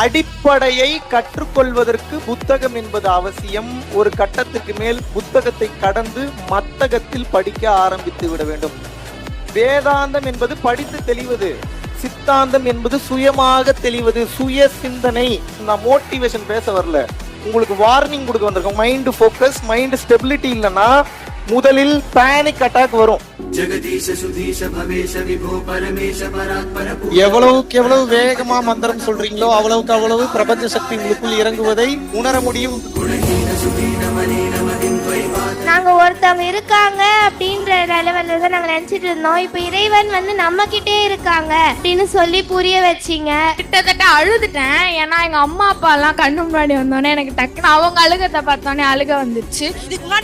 அடிப்படையை கற்றுக்கொள்வதற்கு புத்தகம் என்பது அவசியம். ஒரு கட்டத்துக்கு மேல் புத்தகத்தை கடந்து மத்தகத்தில் படிக்க ஆரம்பித்து விட வேண்டும். வேதாந்தம் என்பது படித்து தெளிவது, சித்தாந்தம் என்பது சுயமாக தெளிவது, சுய சிந்தனை. நான் மோட்டிவேஷன் பேச வரல, உங்களுக்கு வார்னிங் கொடுக்க வந்திருக்கோம். மைண்ட் ஃபோக்கஸ், மைண்ட் ஸ்டெபிலிட்டி இல்லைன்னா முதலில் பேனிக் அட்டாக் வரும். எவ்வளவுக்கு எவ்வளவு வேகமா மந்திரம் சொல்றீங்களோ அவ்வளவுக்கு அவ்வளவு பிரபஞ்ச சக்தி உங்களுக்குள் இறங்குவதை உணர முடியும். நாங்க ஒருத்தவங்க இருக்காங்க அப்படின்ற லெவல்ல தான் நாங்க நினைச்சிட்டு இருந்தோம். இப்ப இறைவன் நம்ம கிட்டே இருக்காங்க அப்படின்னு சொல்லி புரிய வச்சீங்க. கிட்டத்தட்ட அழுதுட்டேன். ஏன்னா எங்க அம்மா அப்பா எல்லாம் கண்ணு முன்னாடி வந்தோடனே எனக்கு டக்குன்னு அவங்க அழுகத்தை பார்த்தோன்னே அழுக வந்துச்சு. இதுக்கு முன்னாடி